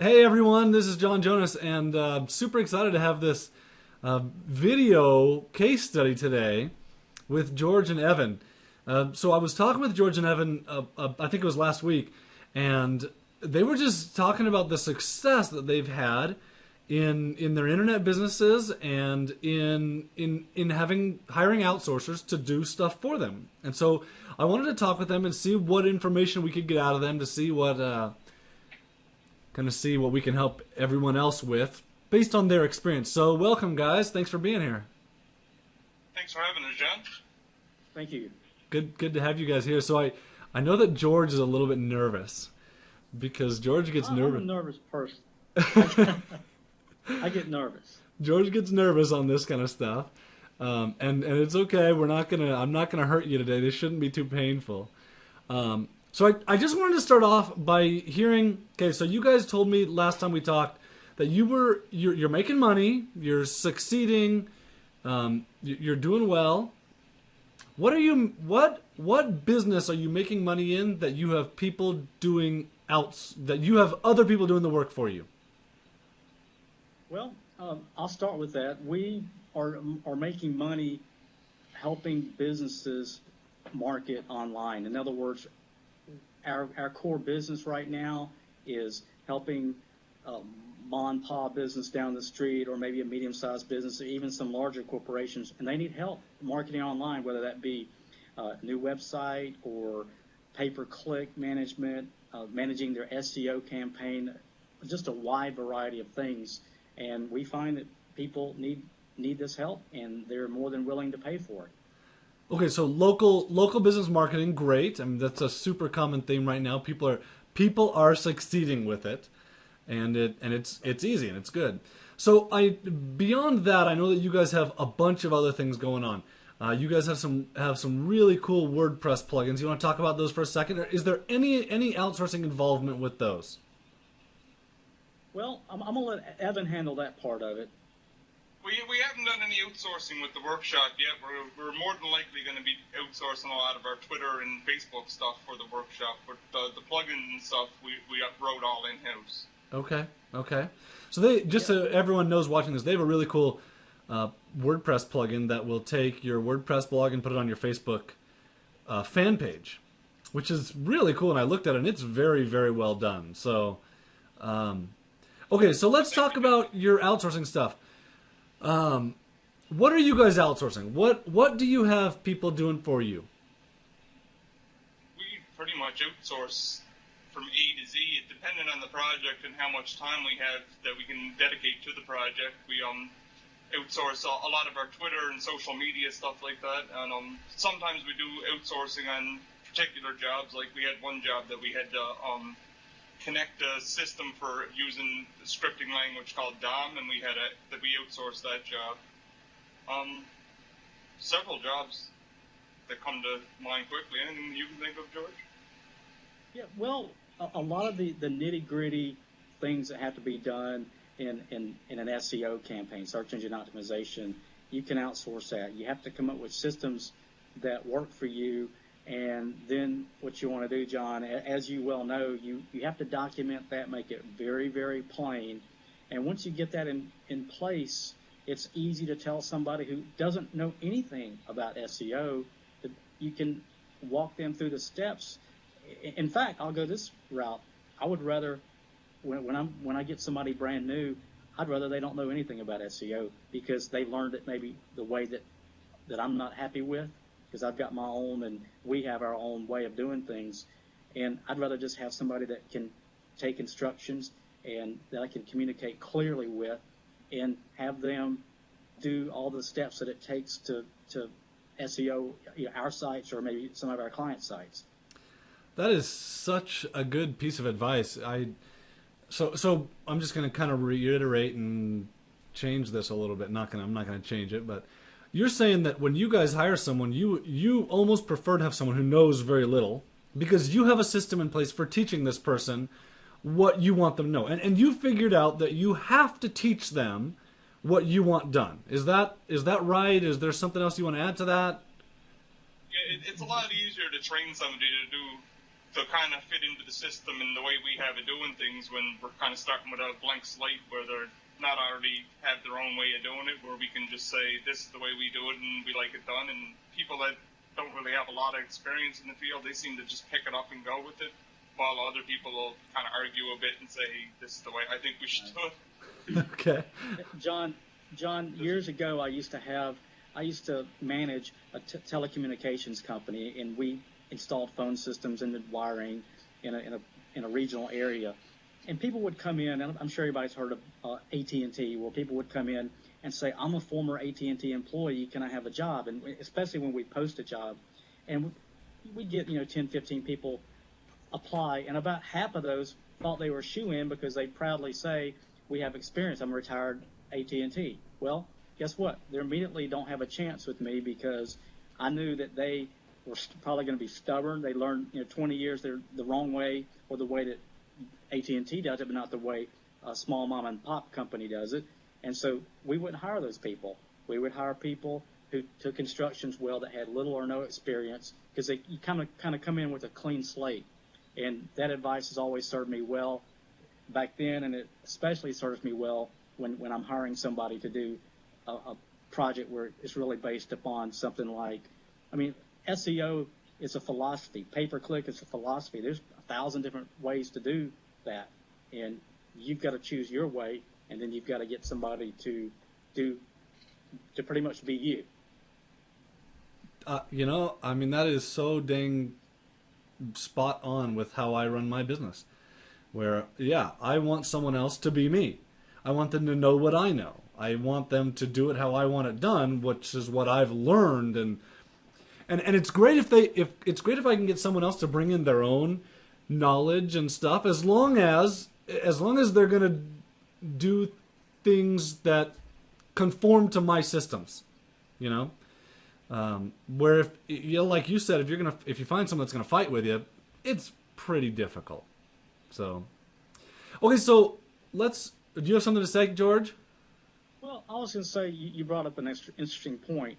Hey everyone, this is John Jonas, and super excited to have this video case study today with George and Evan. So I was talking with George and Evan, I think it was last week, and they were just talking about the success that they've had in their internet businesses and in hiring outsourcers to do stuff for them. And so I wanted to talk with them and see what information we could get out of them to see what see what we can help everyone else with based on their experience. So welcome, guys. Thanks for being here. Thanks for having us, John. Thank you. Good to have you guys here. So I know that George is a little bit nervous because George gets nervous. I'm a nervous person. I get nervous. George gets nervous on this kind of stuff. And it's okay. I'm not gonna hurt you today. This shouldn't be too painful. So I just wanted to start off by hearing. Okay, so you guys told me last time we talked that you're making money, you're succeeding, you're doing well. What business are you making money in that you have people doing that you have other people doing the work for you? Well, I'll start with that. We are making money helping businesses market online. In other words, our core business right now is helping mom and pop business down the street, or maybe a medium-sized business, or even some larger corporations, and they need help marketing online, whether that be a new website or pay-per-click management, managing their SEO campaign, just a wide variety of things. And we find that people need this help, and they're more than willing to pay for it. Okay, so local business marketing, great. I mean, that's a super common theme right now. People are succeeding with it, and it's easy and it's good. So beyond that, I know that you guys have a bunch of other things going on. You guys have some really cool WordPress plugins. You want to talk about those for a second? Or is there any outsourcing involvement with those? Well, I'm gonna let Evan handle that part of it. We haven't done any outsourcing with the workshop yet. We're more than likely going to be outsourcing a lot of our Twitter and Facebook stuff for the workshop, but the plugins and stuff we wrote all in-house. Okay. So so everyone knows watching this, they have a really cool WordPress plugin that will take your WordPress blog and put it on your Facebook fan page, which is really cool. And I looked at it, and it's very, very well done. So, okay, so let's talk about your outsourcing stuff. What are you guys outsourcing? What do you have people doing for you? We pretty much outsource from A to Z, depending on the project and how much time we have that we can dedicate to the project. We outsource a lot of our Twitter and social media stuff like that, and sometimes we do outsourcing on particular jobs. Like we had one job that we had to connect a system for using a scripting language called DOM, and we outsourced that job. Several jobs that come to mind quickly. Anything you can think of, George? Yeah, well, a lot of the nitty-gritty things that have to be done in an SEO campaign, search engine optimization, you can outsource that. You have to come up with systems that work for you. And then what you want to do, John, as you well know, you have to document that, make it very, very plain. And once you get that in place, it's easy to tell somebody who doesn't know anything about SEO that you can walk them through the steps. In fact, I'll go this route. I would rather, when I get somebody brand new, I'd rather they don't know anything about SEO because they learned it maybe the way that I'm not happy with, because I've got my own and we have our own way of doing things. And I'd rather just have somebody that can take instructions and that I can communicate clearly with and have them do all the steps that it takes to SEO our sites or maybe some of our client sites. That is such a good piece of advice. So I'm just going to kind of reiterate and change this a little bit. I'm not going to change it, but you're saying that when you guys hire someone, you almost prefer to have someone who knows very little because you have a system in place for teaching this person what you want them to know. And you figured out that you have to teach them what you want done. Is that right? Is there something else you want to add to that? Yeah, it's a lot easier to train somebody to do to kind of fit into the system and the way we have it doing things when we're kind of starting with a blank slate where they're not already have their own way of doing it, where we can just say, this is the way we do it and we like it done. And people that don't really have a lot of experience in the field, they seem to just pick it up and go with it, while other people will kind of argue a bit and say, this is the way I think we should do it. Okay. John, years ago, I used to manage a telecommunications company, and we installed phone systems and did wiring in a regional area. And people would come in, and I'm sure everybody's heard of AT&T, where people would come in and say, I'm a former AT&T employee, can I have a job? And especially when we post a job. And we'd get, 10, 15 people apply, and about half of those thought they were shoo-in because they proudly say, we have experience, I'm a retired AT&T. Well, guess what? They immediately don't have a chance with me because I knew that they were probably going to be stubborn. They learned, 20 years they're the wrong way, or the way that AT&T does it, but not the way a small mom and pop company does it. And so we wouldn't hire those people. We would hire people who took instructions well, that had little or no experience, because you kind of come in with a clean slate. And that advice has always served me well back then, and it especially serves me well when I'm hiring somebody to do a project where it's really based upon something like, SEO is a philosophy. Pay-per-click is a philosophy. There's 1,000 different ways to do that, and you've got to choose your way, and then you've got to get somebody to pretty much be you. That is so dang spot on with how I run my business. Where, I want someone else to be me. I want them to know what I know. I want them to do it how I want it done, which is what I've learned. And it's great if I can get someone else to bring in their own knowledge and stuff, as long as they're going to do things that conform to my systems, where if like you said, if you find someone that's gonna fight with you, it's pretty difficult. So, okay, so do you have something to say, George? Well, I was going to say, you brought up an interesting point.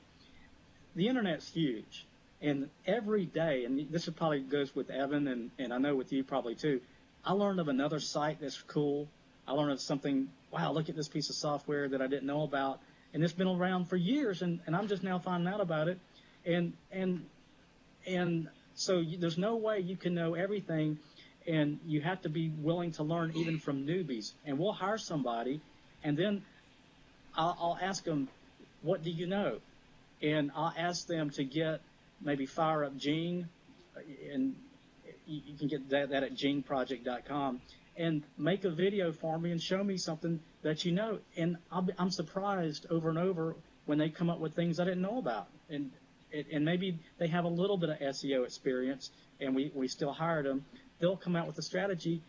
The Internet's huge, and every day, and this probably goes with Evan, and I know with you probably too, I learned of another site that's cool. I learned of something, wow, look at this piece of software that I didn't know about, and it's been around for years, and I'm just now finding out about it. And so there's no way you can know everything, and you have to be willing to learn even from newbies. And we'll hire somebody, and then I'll ask them, what do you know? And I'll ask them to get maybe fire up Gene, and you can get that at geneproject.com, and make a video for me and show me something that you know. And I'm surprised over and over when they come up with things I didn't know about. And maybe they have a little bit of SEO experience, and we still hired them. They'll come out with a strategy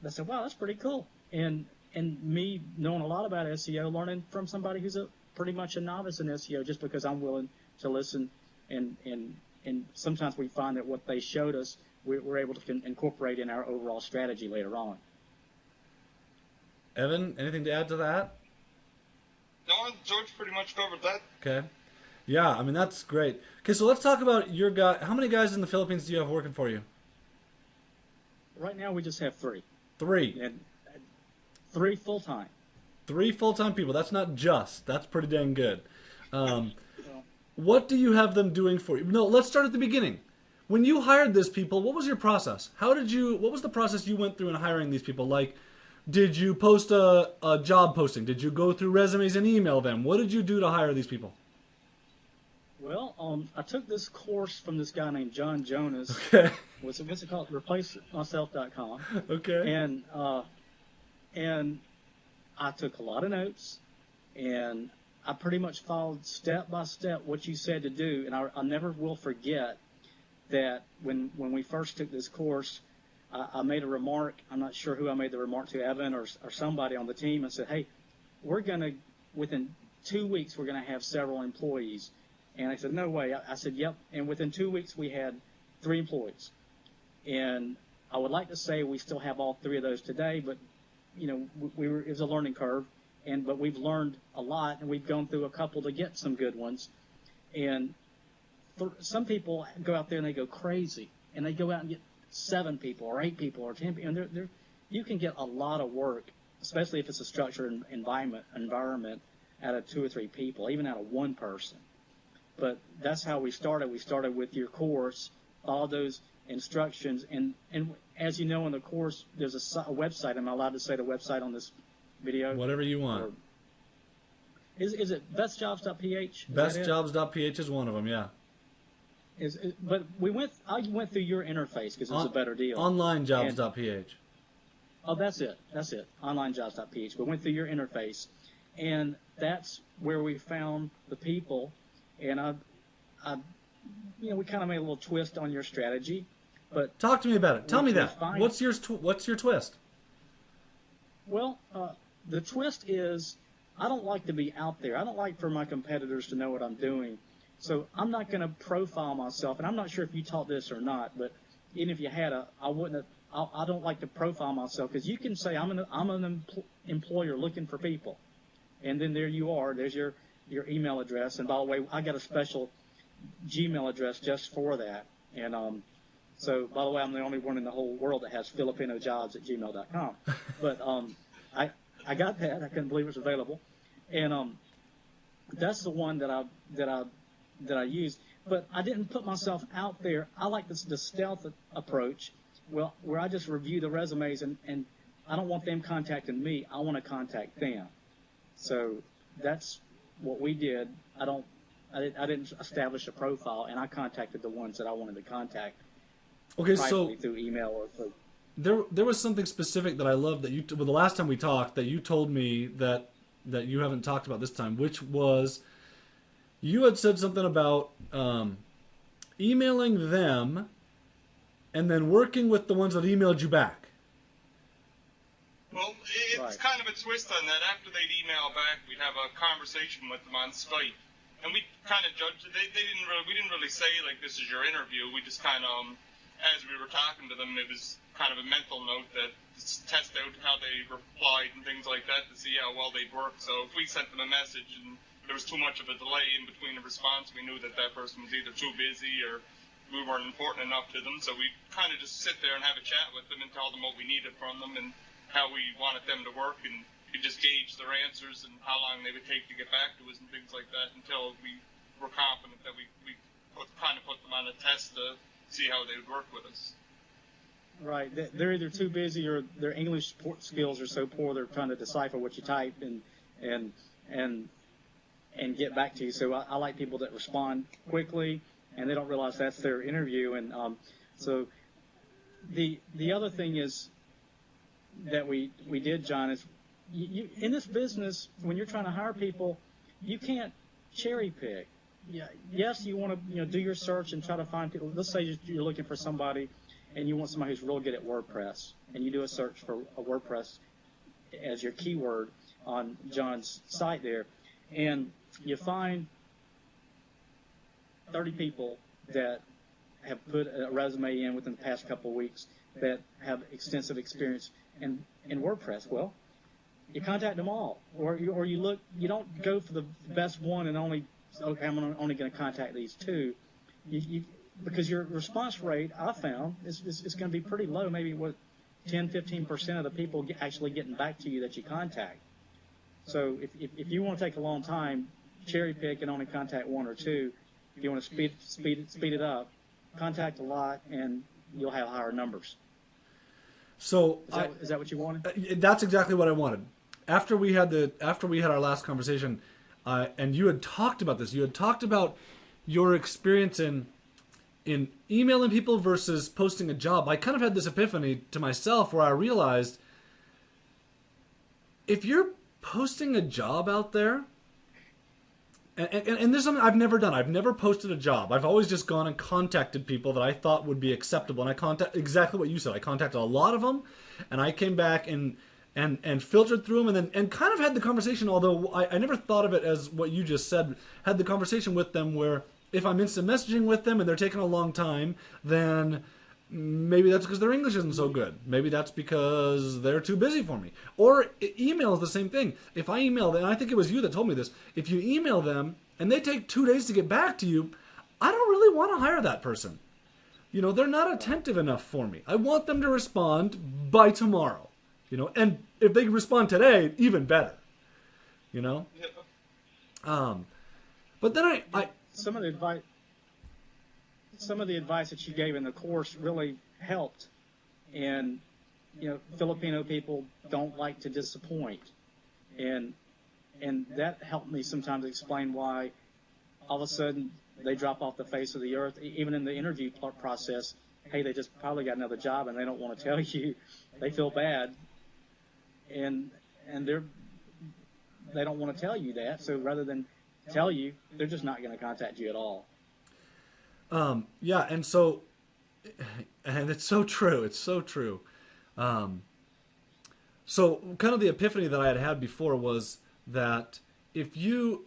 that said, wow, that's pretty cool. And me knowing a lot about SEO, learning from somebody who's pretty much a novice in SEO, just because I'm willing to listen. And sometimes we find that what they showed us, we're able to incorporate in our overall strategy later on. Evan, anything to add to that? No, George pretty much covered that. Okay. Yeah, that's great. Okay, so let's talk about your guy. How many guys in the Philippines do you have working for you? Right now, we just have 3. 3. And 3 full-time. 3 full-time people. That's not just. That's pretty dang good. What do you have them doing for you? No, let's start at the beginning. When you hired these people, what was your process? What was the process you went through in hiring these people? Like, did you post a job posting? Did you go through resumes and email them? What did you do to hire these people? Well, I took this course from this guy named John Jonas. Okay. What's it called? ReplaceMyself.com. Okay. And I took a lot of notes, and I pretty much followed step by step what you said to do. And I never will forget that when we first took this course, I made a remark. I'm not sure who I made the remark to, Evan or somebody on the team, and said, hey, within 2 weeks, we're going to have several employees. And I said, no way. I said, yep. And within 2 weeks, we had 3 employees. And I would like to say we still have all 3 of those today, but, it was a learning curve. But we've learned a lot, and we've gone through a couple to get some good ones. And some people go out there and they go crazy, and they go out and get 7 people or 8 people or 10 people. And you can get a lot of work, especially if it's a structured environment out of 2 or 3 people, even out of 1 person. But that's how we started. We started with your course, all those instructions. And as you know, in the course, there's a website. Am I allowed to say the website on this video? Whatever you want. Or, is it bestjobs.ph? Bestjobs.ph is one of them, yeah. But I went through your interface because it was a better deal. Onlinejobs.ph. Oh, that's it. Onlinejobs.ph. We went through your interface, and that's where we found the people. And we kind of made a little twist on your strategy. But talk to me about it. Tell me that. What's your twist? Well, the twist is I don't like to be out there. I don't like for my competitors to know what I'm doing. So I'm not going to profile myself. And I'm not sure if you taught this or not, but even if you had, I don't like to profile myself because you can say I'm an employer looking for people, and then there you are. There's your email address. And by the way, I got a special Gmail address just for that. And so by the way, I'm the only one in the whole world that has filipinojobs@gmail.com. But I got that. I couldn't believe it was available, and that's the one that I used. But I didn't put myself out there. I like the stealth approach, where I just review the resumes and I don't want them contacting me. I want to contact them. So that's what we did. I didn't establish a profile, and I contacted the ones that I wanted to contact. Okay, so through email or through. There was something specific that I loved that the last time we talked that you told me that you haven't talked about this time, which was you had said something about emailing them and then working with the ones that emailed you back. Well, it's kind of a twist on that. After they'd email back, we'd have a conversation with them on Skype, and we kind of judged it. We didn't really say like this is your interview. We just kind of as we were talking to them, it was kind of a mental note that to test out how they replied and things like that to see how well they'd work. So if we sent them a message and there was too much of a delay in between the response, we knew that person was either too busy or we weren't important enough to them. So we kind of just sit there and have a chat with them and tell them what we needed from them and how we wanted them to work, and we just gauge their answers and how long they would take to get back to us and things like that until we were confident that we kind of put them on a test to see how they would work with us. Right. They're either too busy or their English skills are so poor they're trying to decipher what you type and get back to you. So I like people that respond quickly and they don't realize that's their interview. And so the other thing is that we did, John, is you in this business when you're trying to hire people, you can't cherry pick. Yeah, yes, you want to do your search and try to find people. Let's say you're looking for somebody, and you want somebody who's real good at WordPress, and you do a search for a WordPress as your keyword on John's site there, and you find 30 people that have put a resume in within the past couple of weeks that have extensive experience in WordPress. Well, you contact them all, or you look. You don't go for the best one and only. Okay, I'm only going to contact these 2, because your response rate, I found, is going to be pretty low, maybe 10-15% of the people actually getting back to you that you contact. So if you want to take a long time, cherry pick and only contact 1 or 2. If you want to speed it up, contact a lot, and you'll have higher numbers. So is that what you wanted? That's exactly what I wanted. After we had our last conversation. And you had talked about this. You had talked about your experience in emailing people versus posting a job. I kind of had this epiphany to myself where I realized if you're posting a job out there, and this is something I've never done. I've never posted a job. I've always just gone and contacted people that I thought would be acceptable. And exactly what you said. I contacted a lot of them, and I came back and filtered through them and kind of had the conversation, although I never thought of it as what you just said, had the conversation with them where if I'm instant messaging with them and they're taking a long time, then maybe that's because their English isn't so good. Maybe that's because they're too busy for me. Or email is the same thing. If I email them, and I think it was you that told me this, if you email them and they take 2 days to get back to you, I don't really want to hire that person. they're not attentive enough for me. I want them to respond by tomorrow, and if they respond today, even better, you know. But then I some of the advice that you gave in the course really helped, and Filipino people don't like to disappoint, and that helped me sometimes explain why all of a sudden they drop off the face of the earth, even in the interview process. Hey, they just probably got another job and they don't want to tell you. They feel bad, and they don't want to tell you that. So rather than tell you, they're just not going to contact you at all. Yeah, and it's so true. It's so true. So kind of the epiphany that I had before was that if you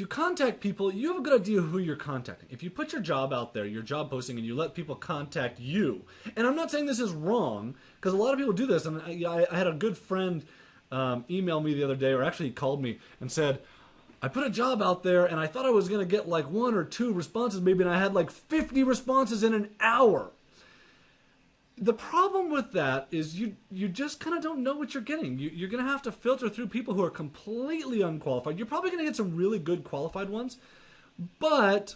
contact people, you have a good idea who you're contacting. If you put your job out there, your job posting, and you let people contact you, and I'm not saying this is wrong, because a lot of people do this, and I had a good friend email me the other day, or actually he called me and said, I put a job out there, and I thought I was going to get like 1 or 2 responses maybe, and I had like 50 responses in an hour. The problem with that is you just kind of don't know what you're getting. You're going to have to filter through people who are completely unqualified. You're probably going to get some really good qualified ones, but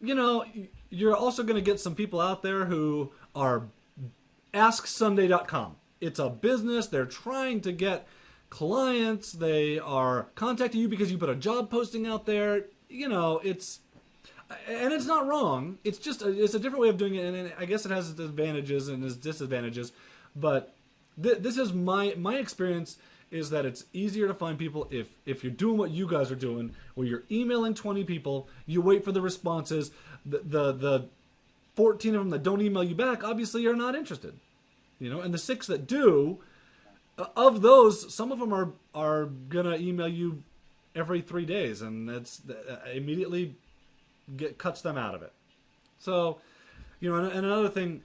you're also going to get some people out there who are AskSunday.com. It's a business. They're trying to get clients. They are contacting you because you put a job posting out there. And it's not wrong. It's just it's a different way of doing it, and I guess it has its advantages and its disadvantages. But this is my experience is that it's easier to find people if you're doing what you guys are doing, where you're emailing 20 people, you wait for the responses. The 14 of them that don't email you back, obviously, are not interested. And the 6 that do, of those, some of them are gonna email you every 3 days, and that's immediately cuts them out of it. So, and another thing,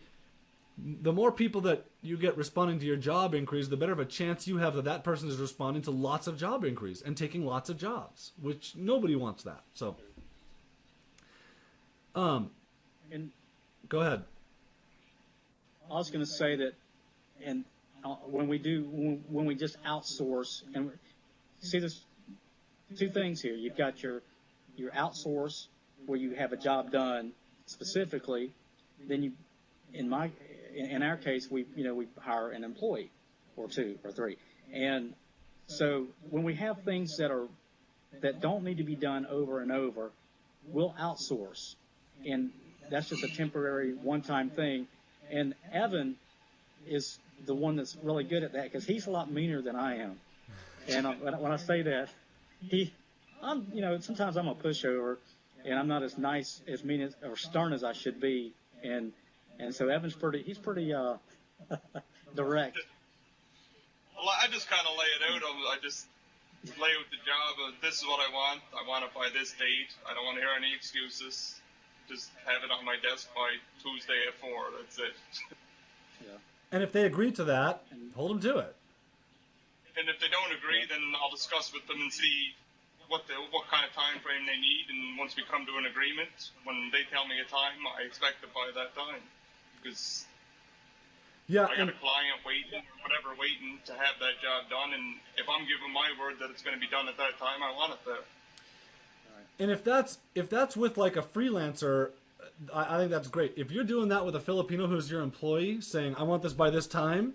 the more people that you get responding to your job inquiries, the better of a chance you have that person is responding to lots of job inquiries and taking lots of jobs, which nobody wants that. So, and go ahead. I was going to say that, and when we just outsource, and see, there's 2 things here. You've got your outsource, where you have a job done specifically, then you, in our case, we hire an employee or 2 or 3, and so when we have things that don't need to be done over and over, we'll outsource, and that's just a temporary one-time thing. And Evan is the one that's really good at that because he's a lot meaner than I am, and when I say that, sometimes I'm a pushover. And I'm not as nice, as mean as, or stern as I should be, and so Evan's pretty direct. Well, I just kind of lay it out. I just lay out the job. This is what I want. I want it by this date. I don't want to hear any excuses. Just have it on my desk by Tuesday at 4. That's it. Yeah. And if they agree to that, hold them to it. And if they don't agree, then I'll discuss with them and see what kind of time frame they need, and once we come to an agreement, when they tell me a time, I expect it by that time, because I got a client waiting to have that job done, and if I'm giving my word that it's going to be done at that time, I want it there. And if that's with like a freelancer, I think that's great. If you're doing that with a Filipino who's your employee, saying I want this by this time,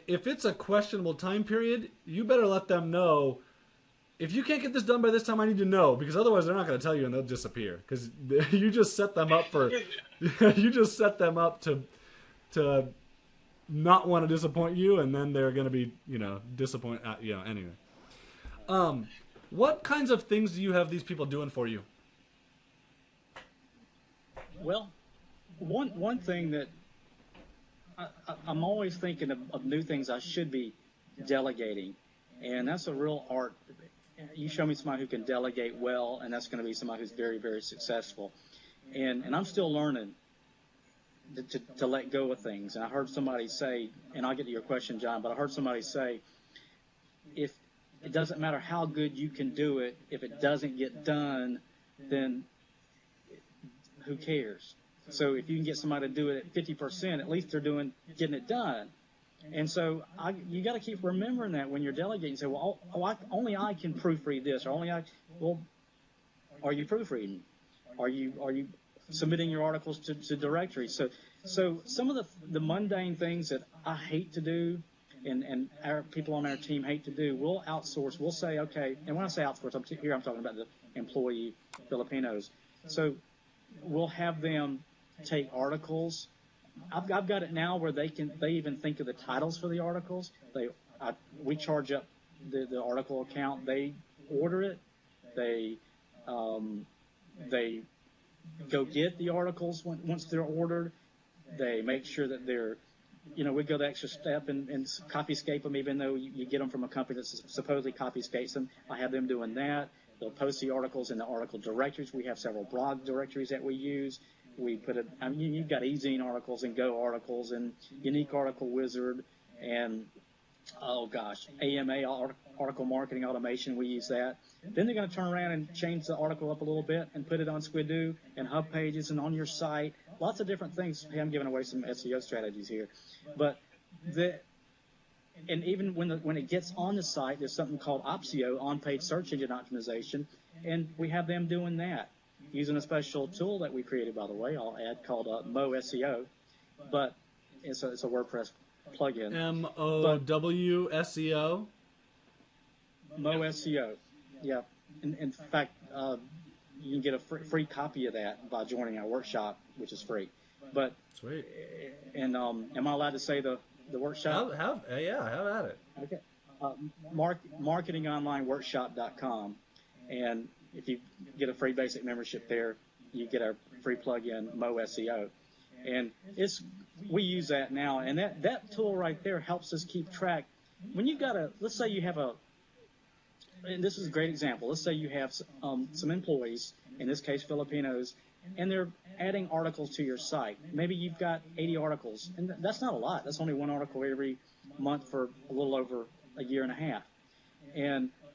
if it's a questionable time period, you better let them know. If you can't get this done by this time, I need to know, because otherwise they're not going to tell you and they'll disappear. Because you just set them up to not want to disappoint you, and then they're going to be disappointed. Anyway, what kinds of things do you have these people doing for you? Well, one thing that I'm always thinking of new things I should be delegating, and that's a real art. You show me somebody who can delegate well, and that's going to be somebody who's very, very successful. And I'm still learning to let go of things. And I heard somebody say, and I'll get to your question, John, but I heard somebody say, if it doesn't matter how good you can do it, if it doesn't get done, then who cares? So if you can get somebody to do it at 50%, at least they're getting it done. And so you got to keep remembering that when you're delegating. Say, well, only I can proofread this, or only I. Well, are you proofreading? Are you submitting your articles to directories? So some of the mundane things that I hate to do, and our people on our team hate to do, we'll outsource. We'll say, okay, and when I say outsource, I'm talking about the employee Filipinos. So we'll have them take articles. I've got it now where they even think of the titles for the articles. We charge up the article account. They order it. They go get the articles once they're ordered. They make sure that they're, we go the extra step and copyscape them, even though you get them from a company that supposedly copyscapes them. I have them doing that. They'll post the articles in the article directories. We have several blog directories that we use. We put it. I mean, you've got eZine articles and Go articles and Unique Article Wizard and AMA article marketing automation. We use that. Then they're going to turn around and change the article up a little bit and put it on Squidoo and Hub Pages and on your site. Lots of different things. Hey, I'm giving away some SEO strategies here, but and even when it gets on the site, there's something called OPSEO, on-page search engine optimization, and we have them doing that using a special tool that we created, by the way, I'll add, called Mo SEO, but it's a WordPress plugin. MOWSEO? Mo SEO, yeah. In fact, you can get a free copy of that by joining our workshop, which is free. But sweet. And am I allowed to say the workshop? Have at it. Okay. Marketingonlineworkshop.com, and if you get a free basic membership there, you get our free plugin Mo SEO, and we use that now, and that tool right there helps us keep track. When you've got let's say you have and this is a great example. Let's say you have some employees, in this case Filipinos, and they're adding articles to your site. Maybe you've got 80 articles, and that's not a lot. That's only one article every month for a little over a year and a half,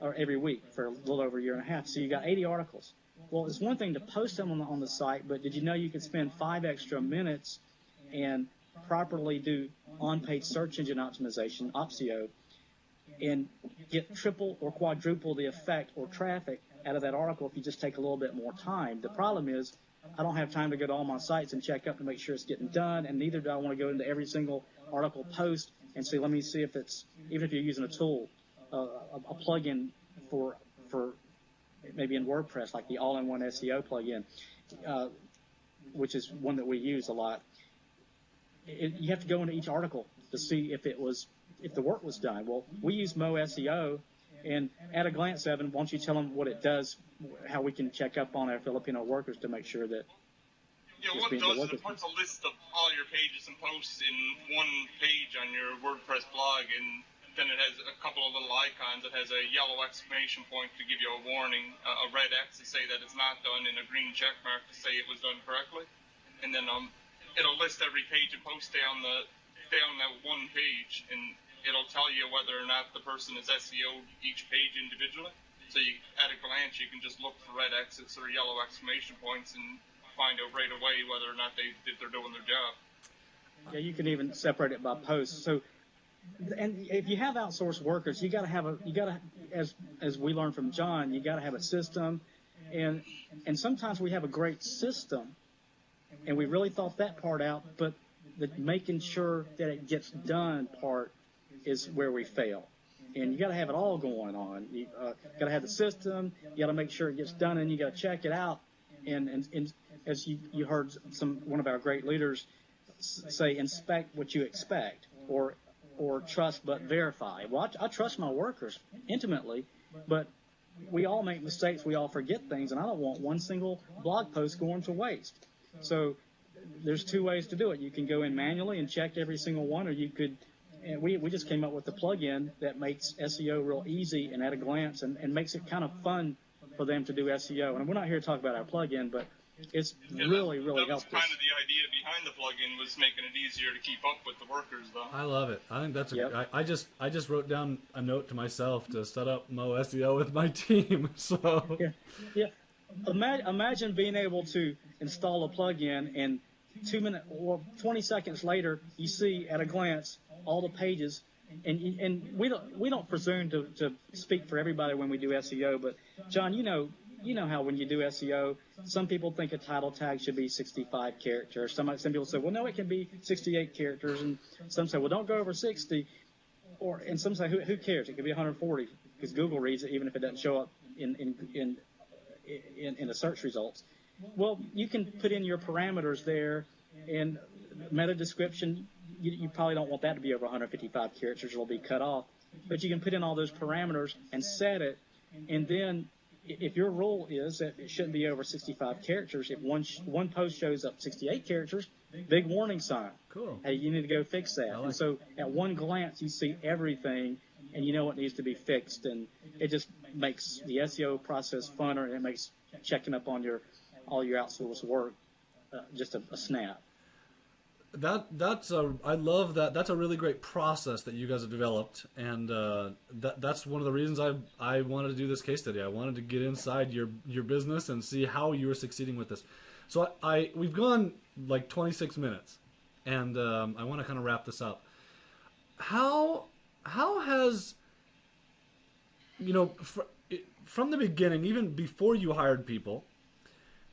or every week for a little over a year and a half. So you got 80 articles. Well, it's one thing to post them on the site, but did you know you could spend 5 extra minutes and properly do on-page search engine optimization, OPSEO, and get triple or quadruple the effect or traffic out of that article if you just take a little bit more time? The problem is I don't have time to go to all my sites and check up to make sure it's getting done, and neither do I want to go into every single article post and say, let me see if it's, even if you're using a tool, a plugin for maybe in WordPress, like the all-in-one SEO plugin, which is one that we use a lot. You have to go into each article to see if the work was done. Well, we use Mo SEO, and at a glance, Evan, why don't you tell them what it does, how we can check up on our Filipino workers to make sure that. Yeah, what it does is it puts a list of all your pages and posts in one page on your WordPress blog, and then it has a couple of little icons. It has a yellow exclamation point to give you a warning, a red X to say that it's not done, and a green check mark to say it was done correctly. And then it'll list every page and post down that one page, and it'll tell you whether or not the person is SEO'd each page individually. So at a glance, you can just look for red X's or yellow exclamation points and find out right away whether or not they're doing their job. Yeah, you can even separate it by post. So, and if you have outsourced workers, you got to as we learned from John, you got to have a system, and sometimes we have a great system, and we really thought that part out, but the making sure that it gets done part is where we fail. And you got to have it all going on. You got to have the system. You got to make sure it gets done, and you got to check it out. And as you heard one of our great leaders say, inspect what you expect, or trust but verify. Well, I trust my workers intimately, but we all make mistakes. We all forget things, and I don't want one single blog post going to waste. So there's 2 ways to do it. You can go in manually and check every single one, or you could. And we just came up with a plugin that makes SEO real easy and at a glance, and makes it kind of fun for them to do SEO. And we're not here to talk about our plugin, but it's really helped us. That was kind of the idea behind the plugin, was making it easier to keep up with the workers, though. I love it. I think that's I just wrote down a note to myself to set up Mo SEO with my team. So yeah. Imagine being able to install a plugin, and 2 minutes or 20 seconds later, you see at a glance all the pages. And we don't presume to speak for everybody when we do SEO, but John, you know how when you do SEO, some people think a title tag should be 65 characters. Some people say, well, no, it can be 68 characters, and some say, well, don't go over 60. And some say, who cares? It could be 140 because Google reads it even if it doesn't show up in the search results. Well, you can put in your parameters there, and meta description. You probably don't want that to be over 155 characters; it'll be cut off. But you can put in all those parameters and set it, and then if your rule is that it shouldn't be over 65 characters, if one post shows up 68 characters, big warning sign. Cool. Hey, you need to go fix that. And so at one glance, you see everything, and you know what needs to be fixed, and it just makes the SEO process funner, and it makes checking up on all your outsourced work just a snap. I love that. That's a really great process that you guys have developed, and that's one of the reasons I wanted to do this case study. I wanted to get inside your business and see how you were succeeding with this. So we've gone like 26 minutes, and I want to kind of wrap this up. How has, from the beginning, even before you hired people,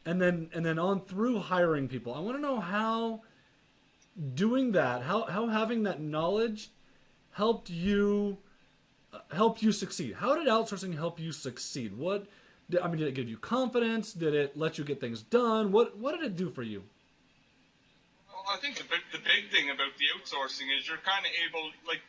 and then on through hiring people, I want to know how doing that, how having that knowledge helped you succeed. How did outsourcing help you succeed? Did it give you confidence? Did it let you get things done? What did it do for you? Well, I think the big thing about the outsourcing is you're kind of able, like,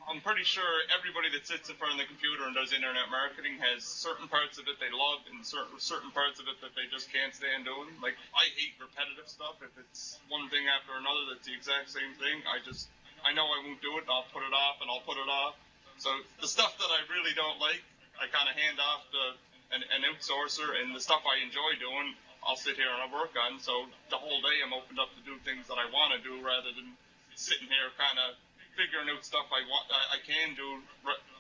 I'm pretty sure everybody that sits in front of the computer and does internet marketing has certain parts of it they love and certain parts of it that they just can't stand doing. Like, I hate repetitive stuff. If it's one thing after another that's the exact same thing, I know I won't do it, and I'll put it off, and I'll put it off. So the stuff that I really don't like, I kind of hand off to an outsourcer, and the stuff I enjoy doing, I'll sit here and I'll work on. So the whole day I'm opened up to do things that I want to do rather than sitting here kind of figuring out stuff I can do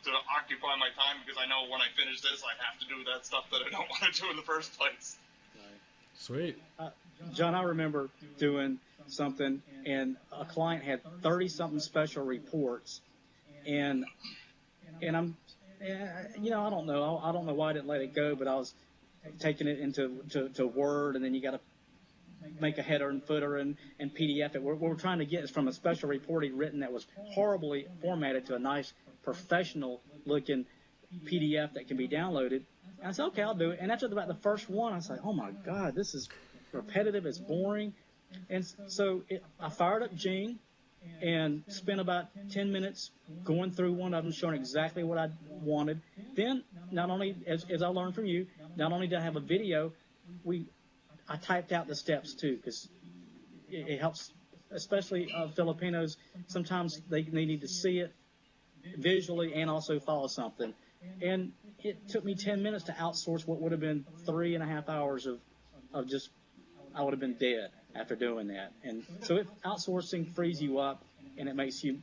to occupy my time, because I know when I finish this, I have to do that stuff that I don't want to do in the first place. Sweet. John, I remember doing something, and a client had 30-something special reports, and I'm, I don't know why I didn't let it go, but I was taking it into Word, and then you got to make a header and footer and PDF it. What we're trying to get is from a special report he'd written that was horribly formatted to a nice professional-looking PDF that can be downloaded. And I said, okay, I'll do it. And after about the first one, I was like, oh, my God, this is repetitive. It's boring. And so I fired up Gene and spent about 10 minutes going through one of them, showing exactly what I wanted. Then, not only, as I learned from you, not only did I have a video, I typed out the steps, too, because it helps, especially Filipinos. Sometimes they need to see it visually and also follow something. And it took me 10 minutes to outsource what would have been 3.5 hours of just, I would have been dead after doing that. And so outsourcing frees you up, and it makes you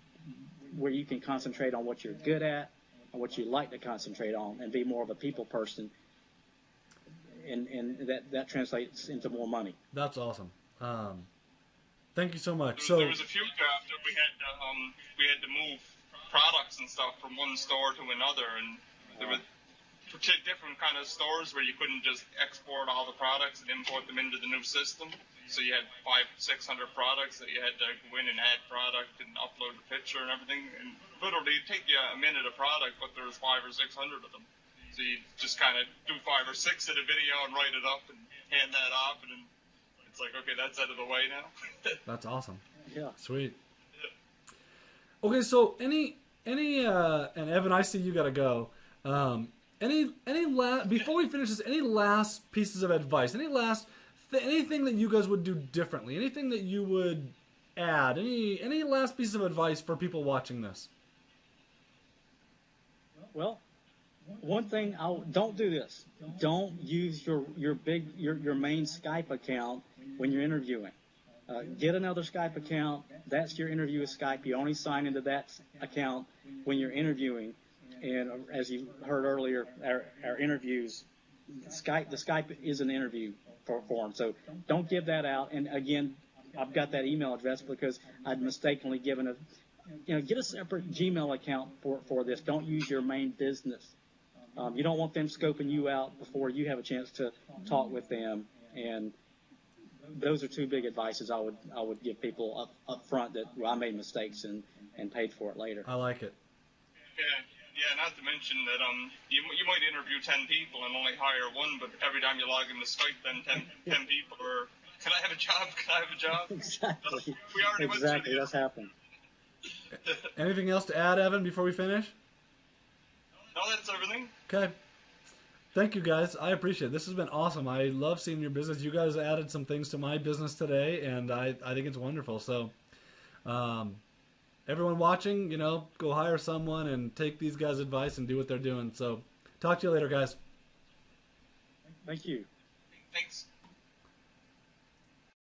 where you can concentrate on what you're good at and what you like to concentrate on and be more of a people person. And that translates into more money. That's awesome. Thank you so much. There was a few jobs that we had to move products and stuff from one store to another, and there were different kind of stores where you couldn't just export all the products and import them into the new system. So you had 500-600 products that you had to go in and add product and upload the picture and everything. And literally, it'd take you a minute a product, but there was 500 or 600 of them. So you just kind of do 5 or 6 in a video and write it up and hand that off, and then it's like, okay, that's out of the way now. That's awesome. Yeah. Sweet. Okay, so and Evan, I see you got to go. Before we finish this, any last pieces of advice? Anything that you guys would do differently? Anything that you would add? Any last pieces of advice for people watching this? Well, one thing, don't do this. Don't use your main Skype account when you're interviewing. Get another Skype account. That's your interview with Skype. You only sign into that account when you're interviewing. And as you heard earlier, our interviews, the Skype is an interview for them. So don't give that out. And again, I've got that email address because I'd mistakenly given get a separate Gmail account for this. Don't use your main business. You don't want them scoping you out before you have a chance to talk with them. And those are two big advices I would give people up front that I made mistakes and paid for it later. I like it. Yeah, not to mention that you might interview 10 people and only hire one, but every time you log into Skype, then 10 people are, can I have a job? Can I have a job? Exactly. We already went through Exactly. That's happened. Anything else to add, Evan, before we finish? No, that's everything. Okay. Thank you, guys. I appreciate it. This has been awesome. I love seeing your business. You guys added some things to my business today, and I think it's wonderful. So, everyone watching, go hire someone and take these guys' advice and do what they're doing. So, talk to you later, guys. Thank you. Thanks.